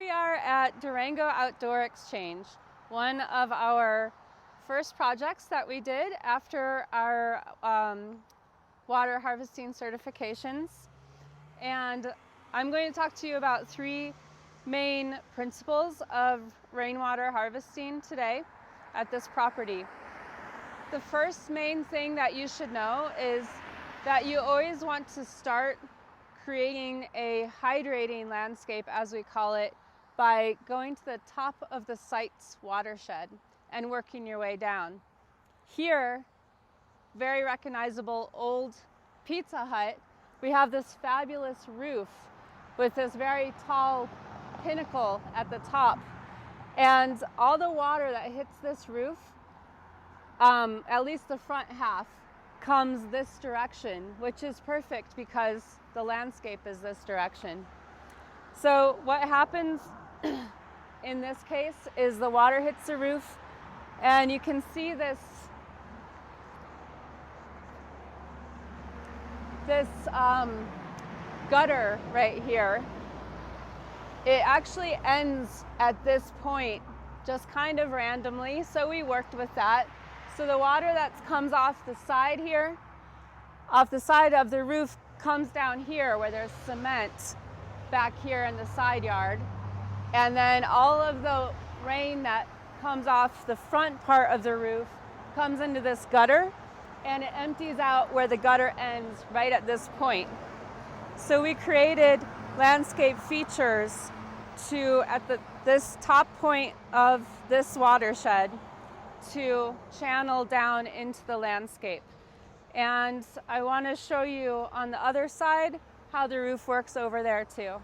We are at Durango Outdoor Exchange, one of our first projects that we did after our water harvesting certifications. And I'm going to talk to you about three main principles of rainwater harvesting today at this property. The first main thing that you should know is that you always want to start creating a hydrating landscape, as we call it, by going to the top of the site's watershed and working your way down. Here, very recognizable old Pizza Hut, we have this fabulous roof with this very tall pinnacle at the top. And all the water that hits this roof, at least the front half, comes this direction, which is perfect because the landscape is this direction. So what happens in this case is the water hits the roof, and you can see this gutter right here. It actually ends at this point just kind of randomly, so we worked with that. So the water that comes off the side here, off the side of the roof, comes down here where there's cement back here in the side yard. And then all of the rain that comes off the front part of the roof comes into this gutter, and it empties out where the gutter ends right at this point. So we created landscape features at this top point of this watershed to channel down into the landscape. And I want to show you on the other side how the roof works over there too.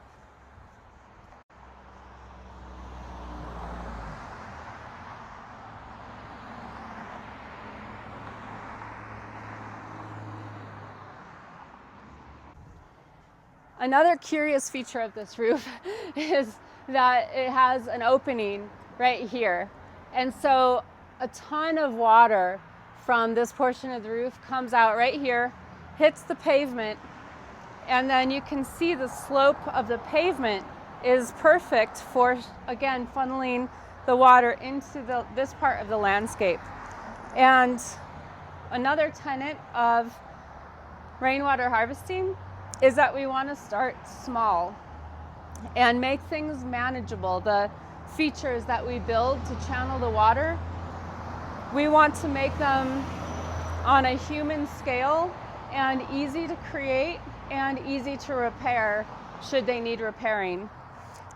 Another curious feature of this roof is that it has an opening right here. And so a ton of water from this portion of the roof comes out right here, hits the pavement, and then you can see the slope of the pavement is perfect for, again, funneling the water into this part of the landscape. And another tenet of rainwater harvesting is that we want to start small and make things manageable. The features that we build to channel the water, we want to make them on a human scale and easy to create and easy to repair should they need repairing.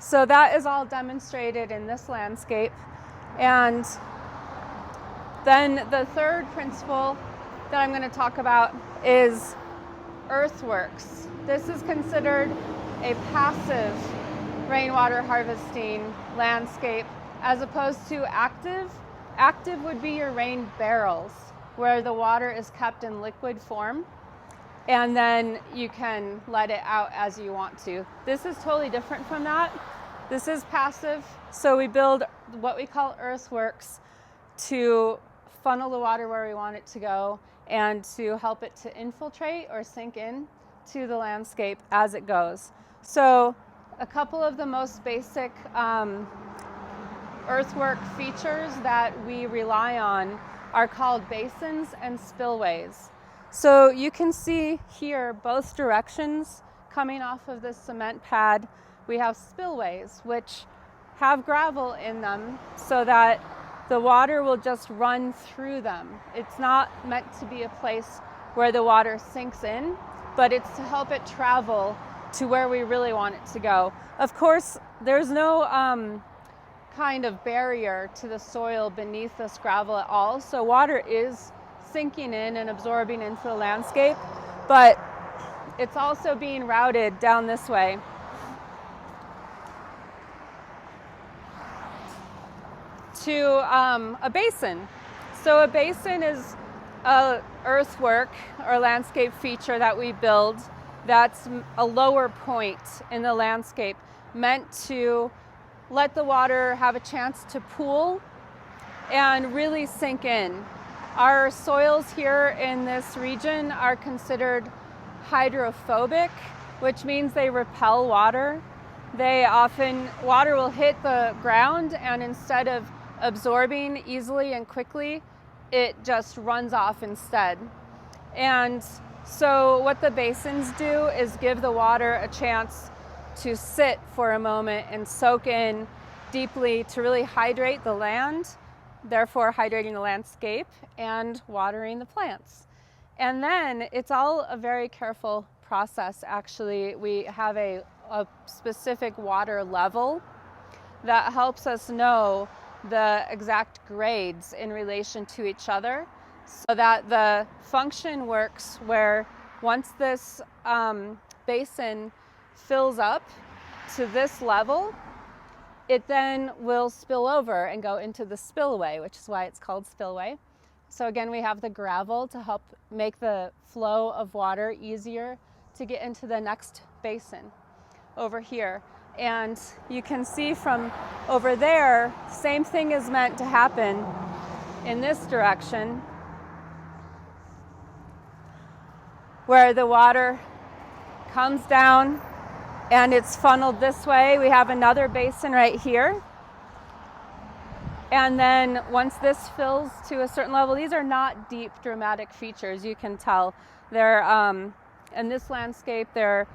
So that is all demonstrated in this landscape. And then the third principle that I'm going to talk about is earthworks. This is considered a passive rainwater harvesting landscape as opposed to active. Active would be your rain barrels, where the water is kept in liquid form and then you can let it out as you want to. This is totally different from that. This is passive, so we build what we call earthworks to funnel the water where we want it to go and to help it to infiltrate or sink in to the landscape as it goes. So a couple of the most basic earthwork features that we rely on are called basins and spillways. So you can see here both directions coming off of this cement pad. We have spillways which have gravel in them so that the water will just run through them. It's not meant to be a place where the water sinks in, but it's to help it travel to where we really want it to go. Of course, there's no kind of barrier to the soil beneath this gravel at all, so water is sinking in and absorbing into the landscape, but it's also being routed down this way. To a basin. So a basin is a earthwork or landscape feature that we build that's a lower point in the landscape, meant to let the water have a chance to pool and really sink in. Our soils here in this region are considered hydrophobic, which means they repel water. water will hit the ground, and instead of absorbing easily and quickly, it just runs off instead. And so what the basins do is give the water a chance to sit for a moment and soak in deeply to really hydrate the land, therefore hydrating the landscape and watering the plants. And then it's all a very careful process, actually. We have a specific water level that helps us know the exact grades in relation to each other, so that the function works where once this basin fills up to this level, it then will spill over and go into the spillway, which is why it's called spillway. So again, we have the gravel to help make the flow of water easier to get into the next basin over here. And you can see from over there, same thing is meant to happen in this direction, where the water comes down and it's funneled this way. We have another basin right here. And then once this fills to a certain level, these are not deep, dramatic features, you can tell. They're, in this landscape, they're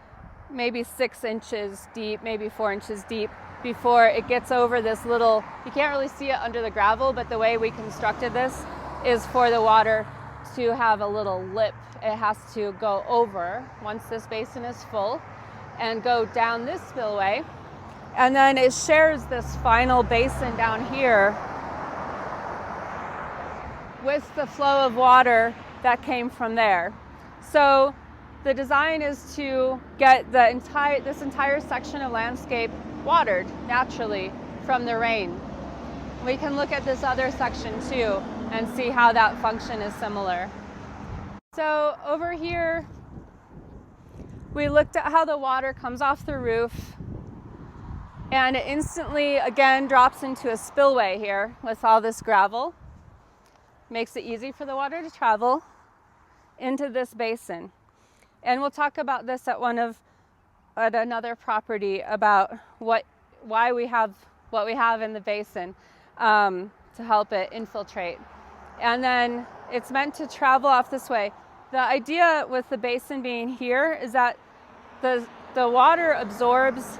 maybe 6 inches deep, maybe 4 inches deep before it gets over this little, you can't really see it under the gravel, but the way we constructed this is for the water to have a little lip. It has to go over once this basin is full and go down this spillway. And then it shares this final basin down here with the flow of water that came from there. So the design is to get this entire section of landscape watered naturally from the rain. We can look at this other section too and see how that function is similar. So over here, we looked at how the water comes off the roof, and it instantly again drops into a spillway here with all this gravel. Makes it easy for the water to travel into this basin. And we'll talk about this at another property about why we have what we have in the basin to help it infiltrate. And then it's meant to travel off this way. The idea with the basin being here is that the water absorbs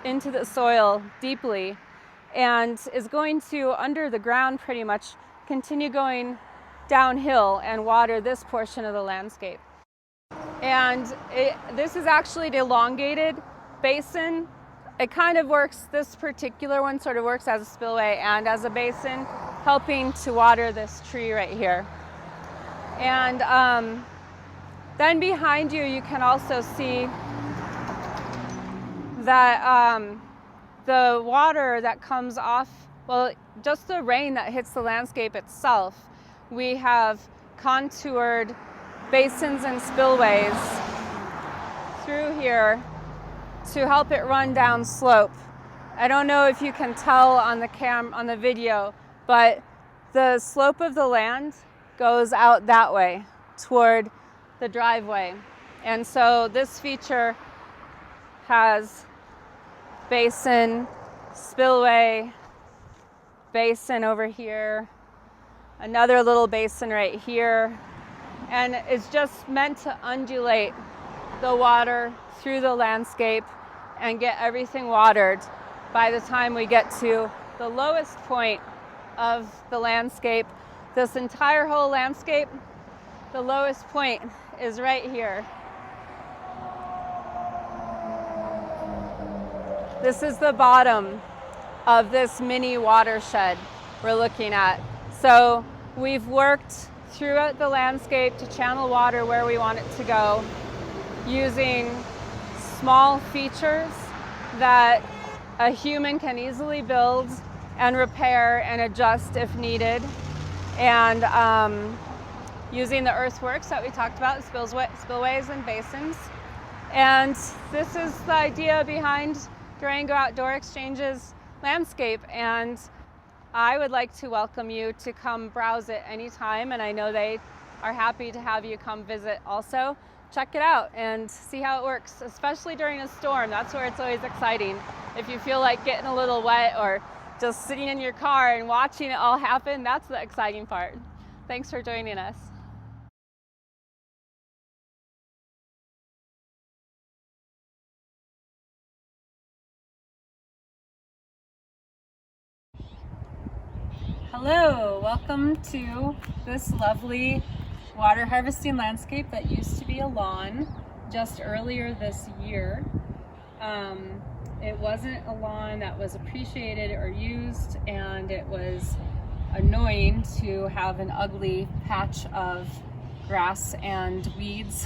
into the soil deeply and is going to, under the ground pretty much, continue going downhill and water this portion of the landscape. And this is actually an elongated basin. It kind of works, this particular one sort of works as a spillway and as a basin, helping to water this tree right here. And then behind you, you can also see that the water that comes off, well, just the rain that hits the landscape itself, we have contoured basins and spillways through here to help it run down slope. I don't know if you can tell on the video, but the slope of the land goes out that way toward the driveway. And so this feature has basin, spillway, basin over here, another little basin right here, and it's just meant to undulate the water through the landscape and get everything watered by the time we get to the lowest point of the landscape. This entire whole landscape, the lowest point is right here. This is the bottom of this mini watershed we're looking at. So we've worked throughout the landscape to channel water where we want it to go, using small features that a human can easily build and repair and adjust if needed, and using the earthworks that we talked about, spillways and basins. And this is the idea behind Durango Outdoor Exchange's landscape, and I would like to welcome you to come browse it anytime, and I know they are happy to have you come visit also. check it out and see how it works, especially during a storm. That's where it's always exciting. If you feel like getting a little wet or just sitting in your car and watching it all happen, that's the exciting part. Thanks for joining us. Hello, welcome to this lovely water harvesting landscape that used to be a lawn just earlier this year. It wasn't a lawn that was appreciated or used, and it was annoying to have an ugly patch of grass and weeds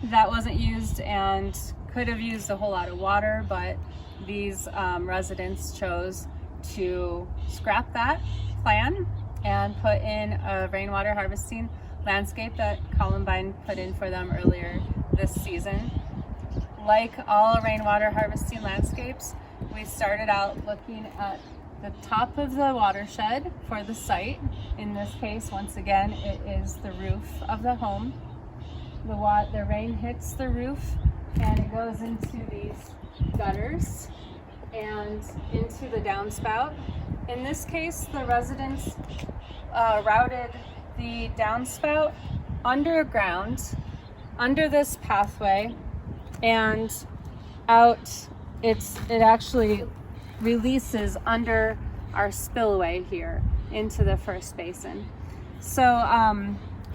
that wasn't used and could have used a whole lot of water, but these residents chose to scrap that plan and put in a rainwater harvesting landscape that Columbine put in for them earlier this season. Like all rainwater harvesting landscapes, we started out looking at the top of the watershed for the site. In this case, once again, it is the roof of the home. The rain hits the roof and it goes into these gutters and into the downspout. In this case, the residents routed the downspout underground, under this pathway, and out. It actually releases under our spillway here into the first basin. So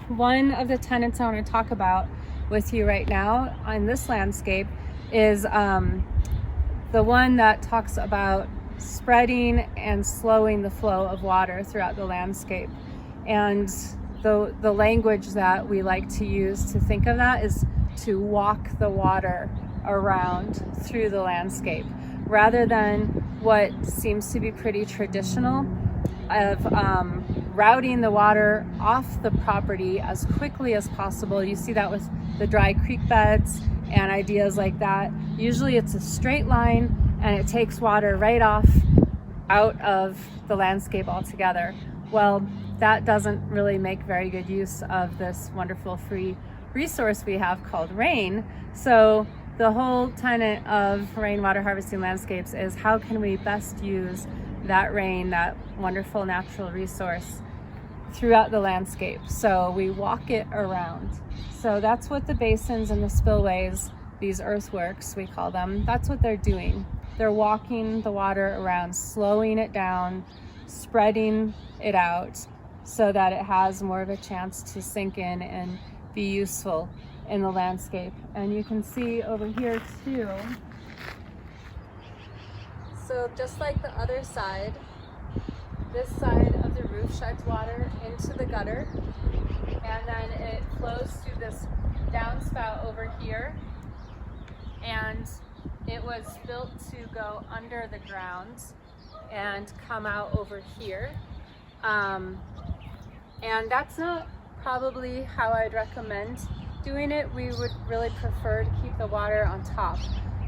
one of the tenets I want to talk about with you right now on this landscape is the one that talks about spreading and slowing the flow of water throughout the landscape. And the language that we like to use to think of that is to walk the water around through the landscape, rather than what seems to be pretty traditional of routing the water off the property as quickly as possible. You see that with the dry creek beds and ideas like that. Usually it's a straight line and it takes water right off out of the landscape altogether. Well, that doesn't really make very good use of this wonderful free resource we have called rain. So the whole tenet of rainwater harvesting landscapes is how can we best use that rain, that wonderful natural resource, throughout the landscape. So we walk it around. So that's what the basins and the spillways, these earthworks we call them, that's what they're doing. They're walking the water around, slowing it down, spreading it out so that it has more of a chance to sink in and be useful in the landscape. And you can see over here too. So just like the other side, this side of the roof sheds water into the gutter, and then it flows through this downspout over here, and it was built to go under the ground and come out over here. And that's not probably how I'd recommend doing it. We would really prefer to keep the water on top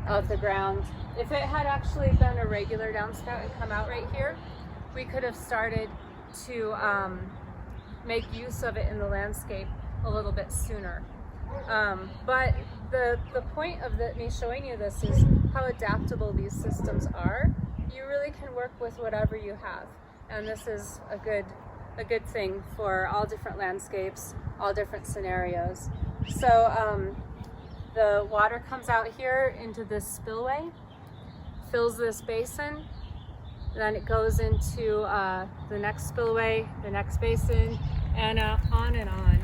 of the ground. If it had actually been a regular downspout and come out right here, we could have started to make use of it in the landscape a little bit sooner. But the point of me showing you this is how adaptable these systems are. You really can work with whatever you have, and this is a good thing for all different landscapes, all different scenarios. So the water comes out here into this spillway, fills this basin, then it goes into the next spillway, the next basin, and on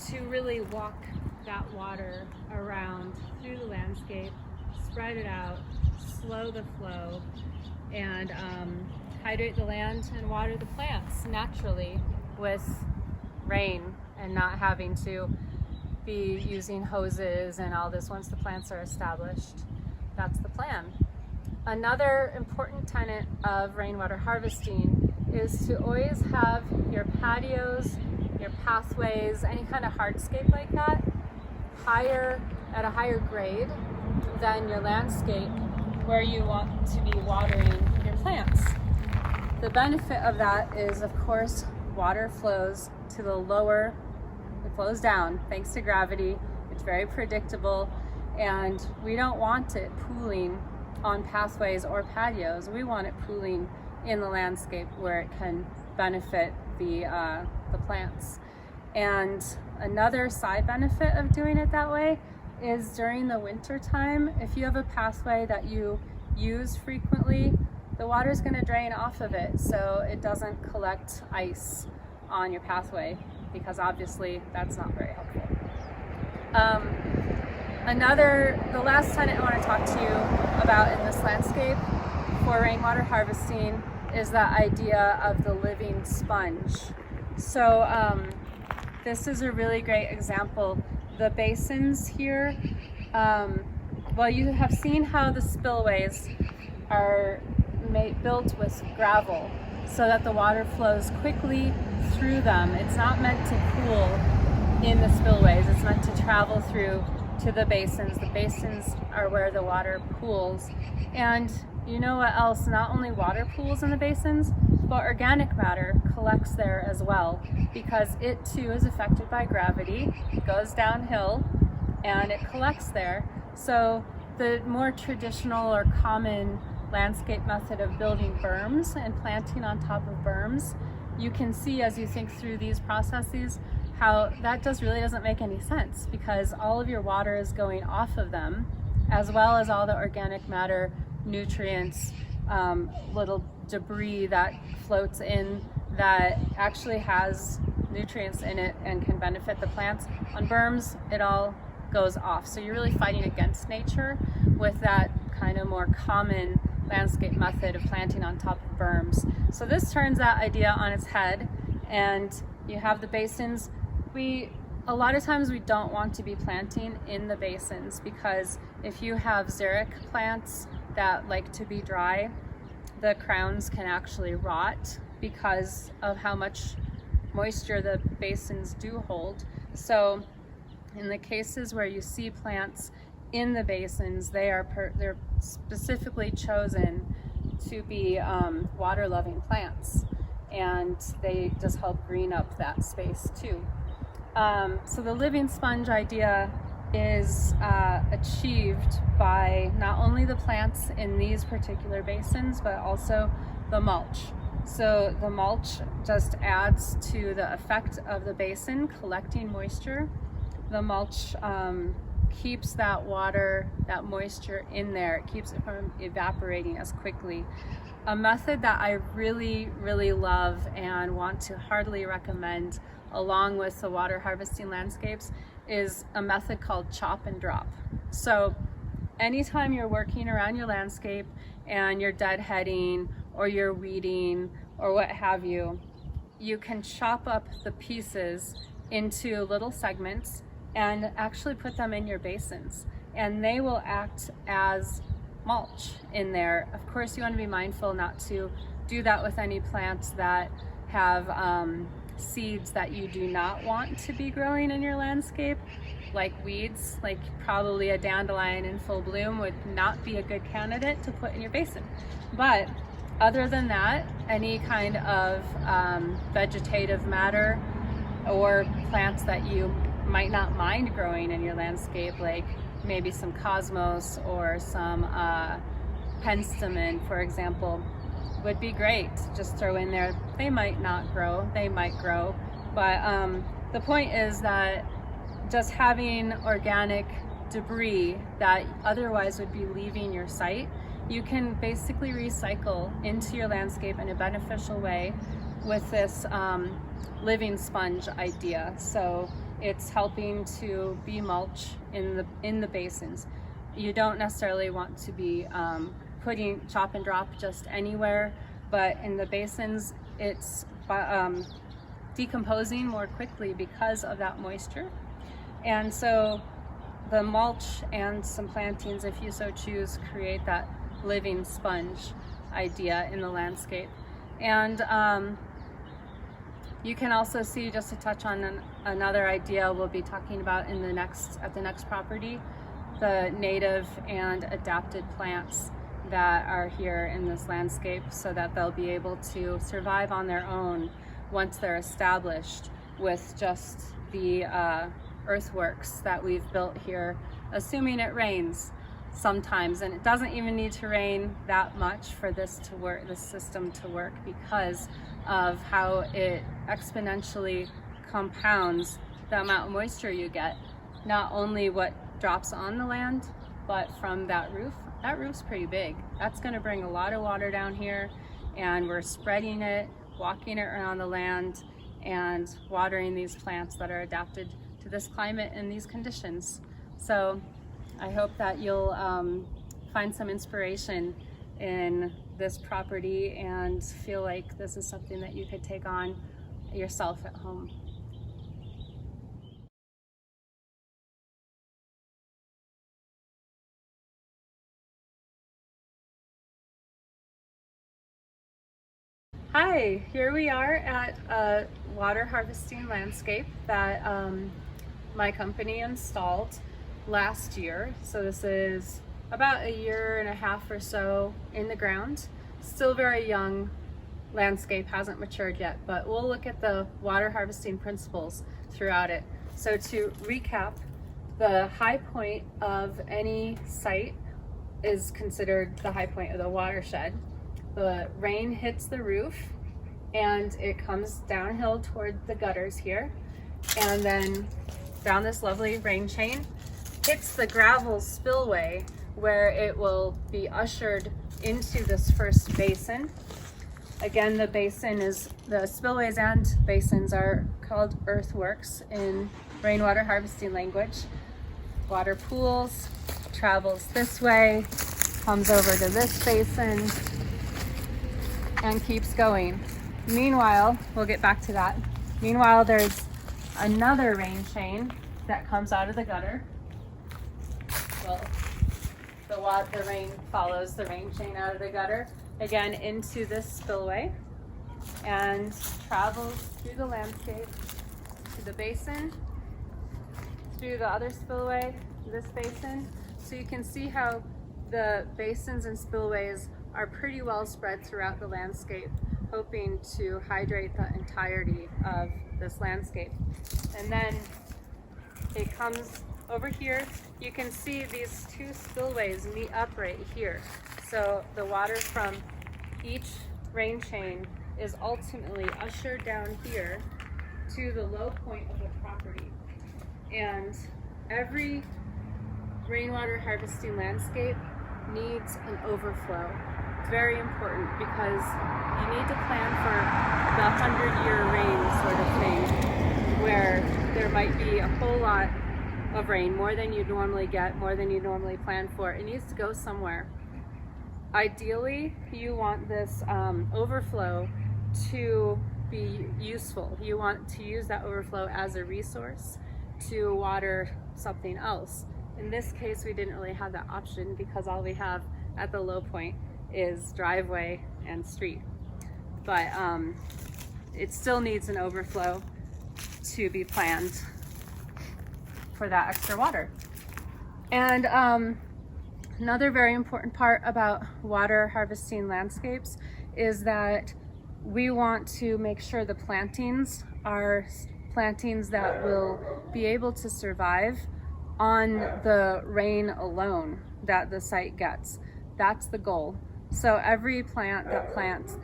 to really walk that water around through the landscape, spread it out, slow the flow, and hydrate the land and water the plants naturally with rain, and not having to be using hoses and all this once the plants are established. That's the plan. Another important tenet of rainwater harvesting is to always have your patios, your pathways, any kind of hardscape like that, at a higher grade than your landscape where you want to be watering your plants. The benefit of that is, of course, water flows to the lower, it flows down thanks to gravity. It It's very predictable, and we don't want it pooling on pathways or patios. We want it pooling in the landscape where it can benefit the plants. And another side benefit of doing it that way is during the winter time, if you have a pathway that you use frequently, the water is going to drain off of it so it doesn't collect ice on your pathway, because obviously that's not very helpful. The last tenant I want to talk to you about in this landscape for rainwater harvesting is that idea of the living sponge. So this is a really great example. The basins here, well, you have seen how the spillways are built with gravel so that the water flows quickly through them. It's not meant to pool in the spillways, it's meant to travel through to the basins. The basins are where the water pools. And you know what else? Not only water pools in the basins, but organic matter collects there as well, because it too is affected by gravity. It goes downhill and it collects there. So the more traditional or common landscape method of building berms and planting on top of berms, you can see as you think through these processes how that really doesn't make any sense, because all of your water is going off of them, as well as all the organic matter, nutrients, little debris that floats in that actually has nutrients in it and can benefit the plants. On berms, it all goes off. So you're really fighting against nature with that kind of more common landscape method of planting on top of berms. So this turns that idea on its head, and you have the basins. A lot of times we don't want to be planting in the basins, because if you have xeric plants that like to be dry, the crowns can actually rot because of how much moisture the basins do hold. So in the cases where you see plants in the basins, they're specifically chosen to be water-loving plants, and they just help green up that space too. So the living sponge idea is achieved by not only the plants in these particular basins, but also the mulch. So the mulch just adds to the effect of the basin collecting moisture. The mulch keeps that water, that moisture in there. It keeps it from evaporating as quickly. A method that I really, really love and want to heartily recommend along with the water harvesting landscapes is a method called chop and drop. So anytime you're working around your landscape and you're deadheading or you're weeding or what have you, you can chop up the pieces into little segments and actually put them in your basins, and they will act as mulch in there. Of course, you want to be mindful not to do that with any plants that have seeds that you do not want to be growing in your landscape, like weeds, like probably a dandelion in full bloom would not be a good candidate to put in your basin. But other than that, any kind of vegetative matter or plants that you might not mind growing in your landscape, like maybe some cosmos or some penstemon, for example, would be great. Just throw in there. They might not grow, they might grow, but the point is that just having organic debris that otherwise would be leaving your site, you can basically recycle into your landscape in a beneficial way with this living sponge idea. So it's helping to be mulch in the basins. You don't necessarily want to be putting chop and drop just anywhere, but in the basins it's decomposing more quickly because of that moisture. And so the mulch and some plantings, if you so choose, create that living sponge idea in the landscape. And you can also see, just to touch on another idea we'll be talking about at the next property, the native and adapted plants that are here in this landscape, so that they'll be able to survive on their own once they're established with just the earthworks that we've built here, assuming it rains sometimes. And it doesn't even need to rain that much for this to work, this system to work, because of how it exponentially compounds the amount of moisture you get, not only what drops on the land, but from that roof. That roof's pretty big. That's going to bring a lot of water down here, and we're spreading it, walking it around the land, and watering these plants that are adapted to this climate and these conditions. So I hope that you'll find some inspiration in this property and feel like this is something that you could take on yourself at home. Hi, here we are at a water harvesting landscape that my company installed last year. So this is about 1.5 years or so in the ground. Still very young landscape, hasn't matured yet, but we'll look at the water harvesting principles throughout it. So to recap, the high point of any site is considered the high point of the watershed. The rain hits the roof and it comes downhill toward the gutters here, and then down this lovely rain chain, hits the gravel spillway where it will be ushered into this first basin. Again, the spillways and basins are called earthworks in rainwater harvesting language. Water pools, travels this way, comes over to this basin, and keeps going. Meanwhile, we'll get back to that. Meanwhile, there's another rain chain that comes out of the gutter. Well, the rain follows the rain chain out of the gutter, again into this spillway, and travels through the landscape to the basin, through the other spillway, this basin. So you can see how the basins and spillways are pretty well spread throughout the landscape, hoping to hydrate the entirety of this landscape. And then it comes over here. You can see these two spillways meet up right here. So the water from each rain chain is ultimately ushered down here to the low point of the property. And every rainwater harvesting landscape needs an overflow. It's very important because you need to plan for the 100-year rain sort of thing, where there might be a whole lot of rain, more than you normally get, more than you normally plan for. It needs to go somewhere. Ideally, you want this overflow to be useful. You want to use that overflow as a resource to water something else. In this case, we didn't really have that option because all we have at the low point is driveway and street. But it still needs an overflow to be planned for that extra water. And another very important part about water harvesting landscapes is that we want to make sure the plantings are plantings that will be able to survive on the rain alone that the site gets. That's the goal. So every plant that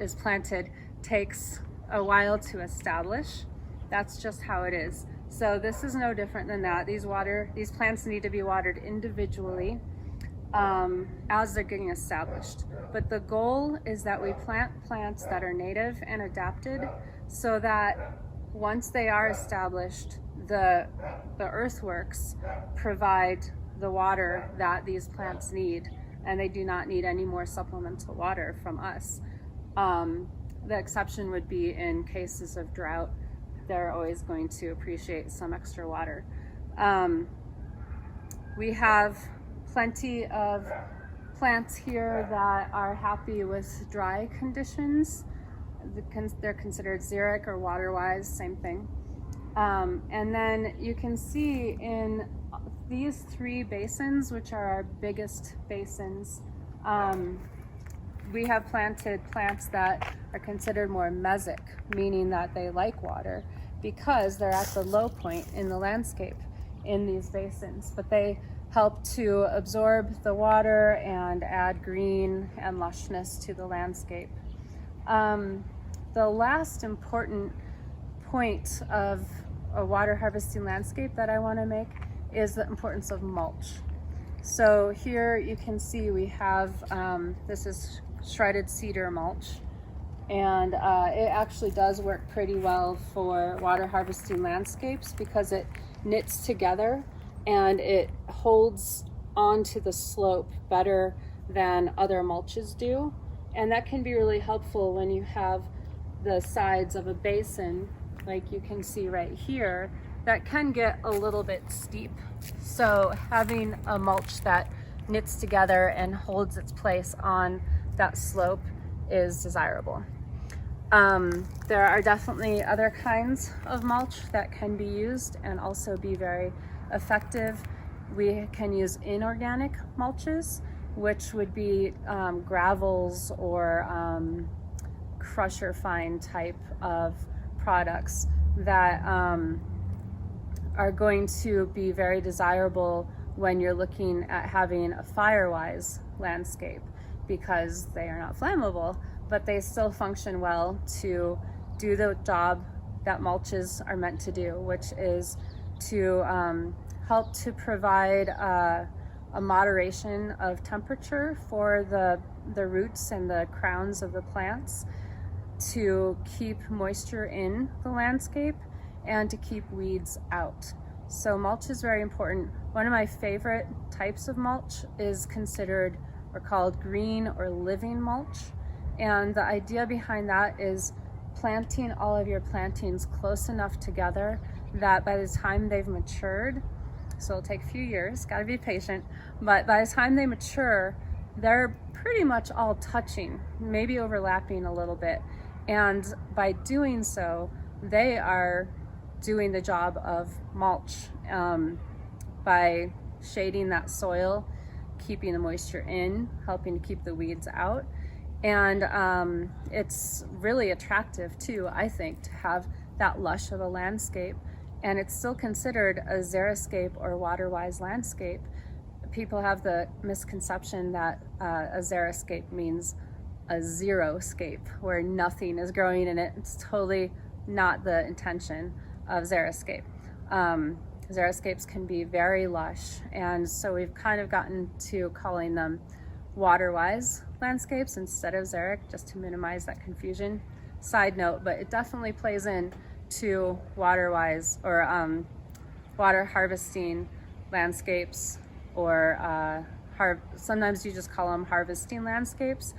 is planted takes a while to establish. That's just how it is. So this is no different than that. These plants need to be watered individually as they're getting established. But the goal is that we plant plants that are native and adapted so that once they are established, the earthworks provide the water that these plants need, and they do not need any more supplemental water from us. The exception would be in cases of drought. They're always going to appreciate some extra water. We have plenty of plants here that are happy with dry conditions. They're considered xeric or water-wise, same thing. And then you can see in these 3 basins, which are our biggest basins, we have planted plants that are considered more mesic, meaning that they like water because they're at the low point in the landscape. in these basins, but they help to absorb the water and add green and lushness to the landscape. The last important point of a water harvesting landscape that I want to make is the importance of mulch. So here you can see we have, this is shredded cedar mulch, and it actually does work pretty well for water harvesting landscapes because it knits together and it holds onto the slope better than other mulches do. And that can be really helpful when you have the sides of a basin, like you can see right here, that can get a little bit steep. So having a mulch that knits together and holds its place on that slope is desirable. There are definitely other kinds of mulch that can be used and also be very effective. We can use inorganic mulches, which would be gravels or crusher fine type of products that are going to be very desirable when you're looking at having a fire-wise landscape, because they are not flammable, but they still function well to do the job that mulches are meant to do, which is to help to provide a moderation of temperature for the roots and the crowns of the plants, to keep moisture in the landscape, and to keep weeds out. So mulch is very important. One of my favorite types of mulch is considered or called green or living mulch. And the idea behind that is planting all of your plantings close enough together that by the time they've matured, so it'll take a few years, gotta be patient, but by the time they mature, they're pretty much all touching, maybe overlapping a little bit. And by doing so, they are doing the job of mulch by shading that soil, keeping the moisture in, helping to keep the weeds out. And it's really attractive too, I think, to have that lush of a landscape. And it's still considered a xeriscape or water-wise landscape. People have the misconception that a xeriscape means a xeroscape, where nothing is growing in it. It's totally not the intention of xeriscape. Xeriscapes can be very lush, and so we've kind of gotten to calling them water-wise landscapes instead of xeric, just to minimize that confusion. Side note, but it definitely plays in to water-wise or water harvesting landscapes, or sometimes you just call them harvesting landscapes,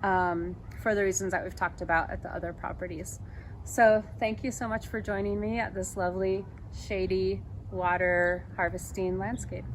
for the reasons that we've talked about at the other properties. So thank you so much for joining me at this lovely, shady water harvesting landscape.